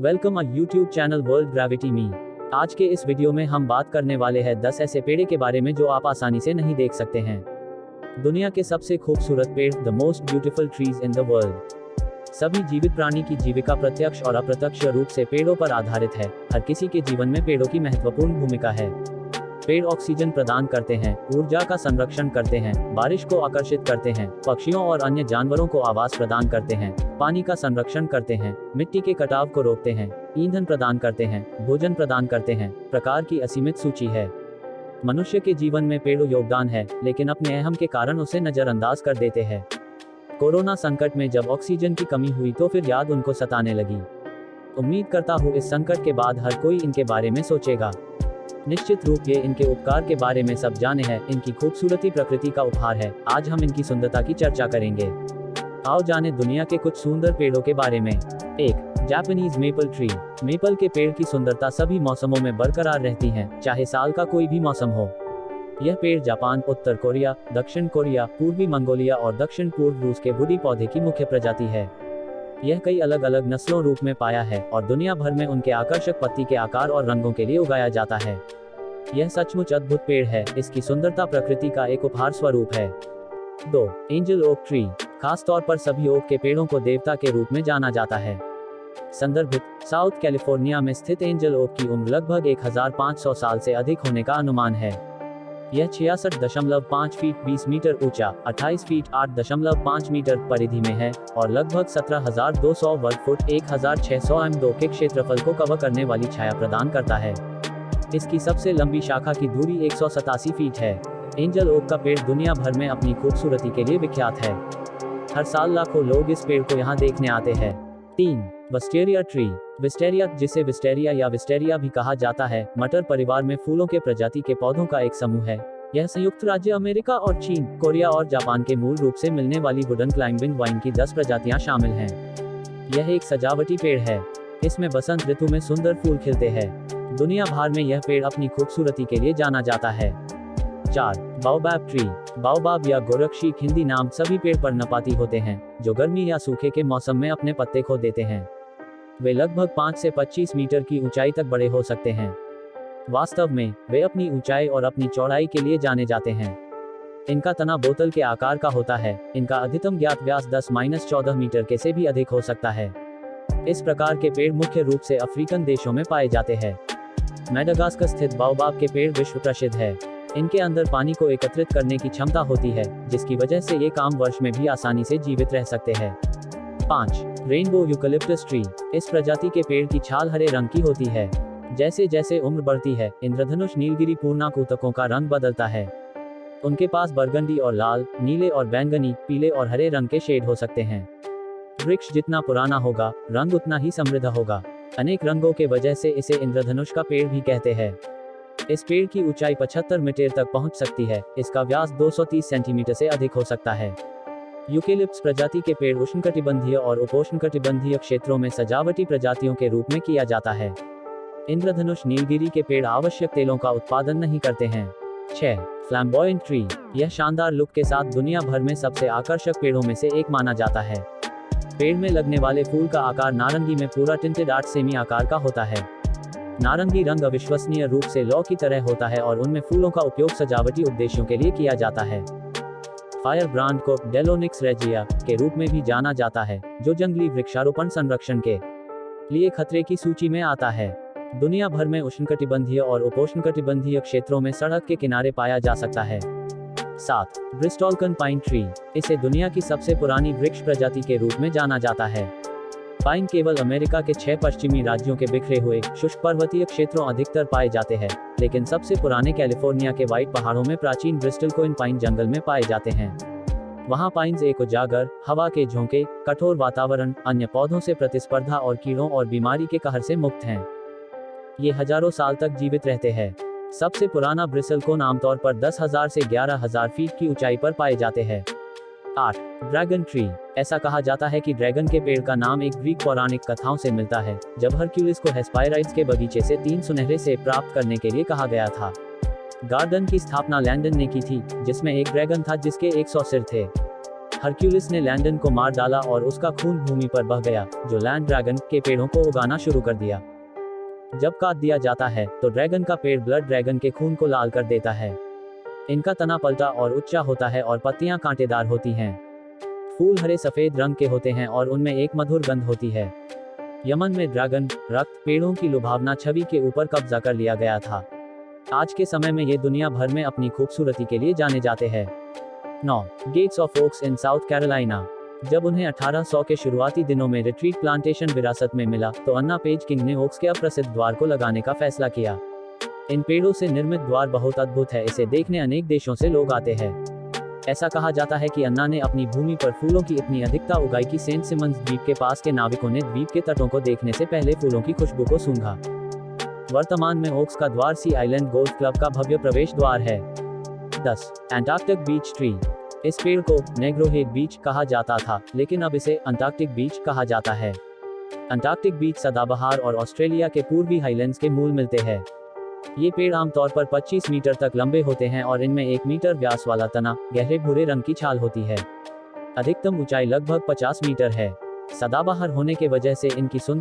Welcome a YouTube channel world gravity मी। आज के इस वीडियो में हम बात करने वाले हैं 10 ऐसे पेड़ के बारे में जो आप आसानी से नहीं देख सकते हैं। दुनिया के सबसे खूबसूरत पेड़, the most beautiful trees in the world. सभी जीवित प्राणी की जीविका प्रत्यक्ष और अप्रत्यक्ष रूप से पेड़ों पर आधारित है। हर किसी के जीवन में पेड़ों की महत्वपूर्ण भूमिका है। पेड़ ऑक्सीजन प्रदान करते हैं, ऊर्जा का संरक्षण करते हैं, बारिश को आकर्षित करते हैं, पक्षियों और अन्य जानवरों को आवास प्रदान करते हैं, पानी का संरक्षण करते हैं, मिट्टी के कटाव को रोकते हैं, ईंधन प्रदान करते हैं, भोजन प्रदान करते हैं। प्रकार की असीमित सूची है। मनुष्य के जीवन में पेड़ों योगदान है, लेकिन अपने अहम के कारण उसे नजरअंदाज कर देते हैं। कोरोना संकट में जब ऑक्सीजन की कमी हुई तो फिर याद उनको सताने लगी। उम्मीद करता हूँ इस संकट के बाद हर कोई इनके बारे में सोचेगा। निश्चित रूप ये इनके उपकार के बारे में सब जाने हैं। इनकी खूबसूरती प्रकृति का उपहार है। आज हम इनकी सुंदरता की चर्चा करेंगे। आओ जाने दुनिया के कुछ सुंदर पेड़ों के बारे में। 1. Japanese maple tree. मेपल के पेड़ की सुंदरता सभी मौसमों में बरकरार रहती है, चाहे साल का कोई भी मौसम हो। यह पेड़ जापान, उत्तर कोरिया, दक्षिण कोरिया, पूर्वी मंगोलिया और दक्षिण पूर्व रूस के वुडी पौधे की मुख्य प्रजाति है। यह कई अलग अलग नस्लों रूप में पाया है और दुनिया भर में उनके आकर्षक पत्ती के आकार और रंगों के लिए उगाया जाता है। यह सचमुच अद्भुत पेड़ है। इसकी सुंदरता प्रकृति का एक उपहार स्वरूप है। 2. Angel oak tree. खास तौर पर सभी ओक के पेड़ों को देवता के रूप में जाना जाता है। संदर्भित: साउथ कैलिफोर्निया में स्थित एंजल ओक की उम्र लगभग 1500 साल से अधिक होने का अनुमान है। यह 66.5 फीट 20 मीटर ऊंचा, 28 फीट 8.5 मीटर परिधि में है और लगभग 17,200 वर्ग फुट 1,600 m2 के क्षेत्रफल को कवर करने वाली छाया प्रदान करता है। इसकी सबसे लंबी शाखा की दूरी 187 फीट है। एंजल ओक का पेड़ दुनिया भर में अपनी खूबसूरती के लिए विख्यात है। हर साल लाखों लोग इस पेड़ को यहाँ देखने आते हैं। 3. Wisteria tree. विस्टेरिया, जिसे विस्टेरिया या विस्टेरिया भी कहा जाता है, मटर परिवार में फूलों के प्रजाति के पौधों का एक समूह है। यह संयुक्त राज्य अमेरिका और चीन, कोरिया और जापान के मूल रूप से मिलने वाली वुडन क्लाइंबिंग वाइन की 10 प्रजातियां शामिल हैं। यह एक सजावटी पेड़ है। इसमें बसंत ऋतु में सुंदर फूल खिलते हैं। दुनिया भर में यह पेड़ अपनी खूबसूरती के लिए जाना जाता है। 4. Baobab tree. बाओबाब या गोरक्षीक हिंदी नाम सभी पेड़ पर्णपाती होते हैं, जो गर्मी या सूखे के मौसम में अपने पत्ते खो देते हैं। वे लगभग 5 से 25 मीटर की ऊंचाई तक बड़े हो सकते हैं। वास्तव में वे अपनी ऊंचाई और अपनी चौड़ाई के लिए जाने जाते हैं। इनका तना बोतल के आकार का होता है। इनका अधिकतम ज्ञात व्यास 10-14 मीटर के से भी अधिक हो सकता है। इस प्रकार के पेड़ मुख्य रूप से अफ्रीकन देशों में पाए जाते हैं। मेडागास्कर स्थित बाओबाब के पेड़ विश्व प्रसिद्ध है। इनके अंदर पानी को एकत्रित करने की क्षमता होती है, जिसकी वजह से ये काम वर्ष में भी आसानी से जीवित रह सकते हैं। 5. Rainbow eucalyptus tree. इस प्रजाति के पेड़ की छाल हरे रंग की होती है। जैसे जैसे उम्र बढ़ती है, इंद्रधनुष नीलगिरी पूर्णाकुतकों का रंग बदलता है। उनके पास बरगंडी और लाल, नीले और बैंगनी, पीले और हरे रंग के शेड हो सकते हैं। वृक्ष जितना पुराना होगा, रंग उतना ही समृद्ध होगा। अनेक रंगों के वजह से इसे इंद्रधनुष का पेड़ भी कहते हैं। इस पेड़ की ऊंचाई 75 मीटर तक पहुंच सकती है। इसका व्यास 230 सेंटीमीटर से अधिक हो सकता है। यूकेलिप्टस प्रजाति के पेड़ उष्णकटिबंधीय और उपोष्णकटिबंधीय क्षेत्रों में सजावटी प्रजातियों के रूप में किया जाता है। इंद्रधनुष नीलगिरी के पेड़ आवश्यक तेलों का उत्पादन नहीं करते हैं। 6. Flamboyant tree. यह शानदार लुक के साथ दुनिया भर में सबसे आकर्षक पेड़ों में से एक माना जाता है। पेड़ में लगने वाले फूल का आकार नारंगी में पूरा टिंटेड 8 सेमी आकार का होता है। नारंगी रंग अविश्वसनीय रूप से लौ की तरह होता है और उनमें फूलों का उपयोग सजावटी उद्देश्यों के लिए किया जाता है। फायर ब्रांड को डेलोनिक्स रेजिया के रूप में भी जाना जाता है, जो जंगली वृक्षारोपण संरक्षण के लिए खतरे की सूची में आता है। दुनिया भर में उष्णकटिबंधीय और उपोष्णकटिबंधीय क्षेत्रों में सड़क के किनारे पाया जा सकता है। 7. ब्रिस्टॉल्कन पाइन ट्री। इसे दुनिया की सबसे पुरानी वृक्ष प्रजाति के रूप में जाना जाता है। पाइन केवल अमेरिका के 6 पश्चिमी राज्यों के बिखरे हुए शुष्क पर्वतीय क्षेत्रों अधिकतर पाए जाते हैं, लेकिन सबसे पुराने कैलिफोर्निया के व्हाइट पहाड़ों में प्राचीन ब्रिस्टॉल्कन पाइन जंगल में पाए जाते हैं। वहाँ पाइन्स एक उजागर, हवा के झोंके, कठोर वातावरण, अन्य पौधों से प्रतिस्पर्धा और कीड़ों और बीमारी के कहर से मुक्त हैं। ये हजारों साल तक जीवित रहते हैं। सबसे पुराना ब्रिस्टॉल्कन आमतौर पर 10,000 से 11,000 फीट की ऊंचाई पर पाए जाते हैं। 8. Dragon tree. ऐसा कहा जाता है कि ड्रैगन के पेड़ का नाम एक ग्रीक पौराणिक कथाओं से मिलता है, जब हरक्यूलिस को हेस्पायराइड्स के बगीचे से 3 सुनहरे सेब प्राप्त करने के लिए कहा गया था। गार्डन की स्थापना लैंडन ने की थी, जिसमें एक ड्रैगन था जिसके 100 सिर थे। हरक्यूलिस ने लैंडन को मार डाला और उसका खून भूमि पर बह गया, जो लैंड ड्रैगन के पेड़ों को उगाना शुरू कर दिया। जब काट दिया जाता है तो ड्रैगन का पेड़ ब्लड ड्रैगन के खून को लाल कर देता है। इनका तना पलटा और उच्चा होता है और पत्तियां कांटेदार होती हैं। फूल हरे सफेद रंग के होते हैं और उनमें एक मधुर गंध होती है। यमन में ड्रैगन, रक्त, पेड़ों की लुभावना छवि के ऊपर कब्जा कर लिया गया था। आज के समय में ये दुनिया भर में अपनी खूबसूरती के लिए जाने जाते हैं। 9. Gates of oaks in South Carolina. जब उन्हें 1800 के शुरुआती दिनों में रिट्रीट प्लांटेशन विरासत में मिला तो अन्ना पेज किंग ने ओक्स के अप्रसिद्ध द्वार को लगाने का फैसला किया। इन पेड़ों से निर्मित द्वार बहुत अद्भुत है, इसे देखने अनेक देशों से लोग आते हैं। ऐसा कहा जाता है कि अन्ना ने अपनी भूमि पर फूलों की इतनी अधिकता उगाई कि सेंट सिमंस द्वीप के पास के नाविकों ने द्वीप के तटों को देखने से पहले फूलों की खुशबू को सूंघा। वर्तमान में ओक्स का द्वार सी आइलैंड गोल्फ क्लब का भव्य प्रवेश द्वार है। 10. Antarctic beech tree. इस पेड़ को नेग्रोहेग बीच कहा जाता था, लेकिन अब इसे अंटार्कटिक बीच कहा जाता है। अंटार्कटिक बीच सदाबहार और ऑस्ट्रेलिया के पूर्वी हाईलैंड्स के मूल मिलते हैं। ये पेड़ आमतौर पर 25 मीटर तक लंबे होते हैं और इनमें 1 मीटर व्यास वाला तना, गहरे भूरे रंग की छाल होती है। अधिकतम ऊंचाई लगभग 50 मीटर है। सदाबहार होने के वजह से इनकी सुंदर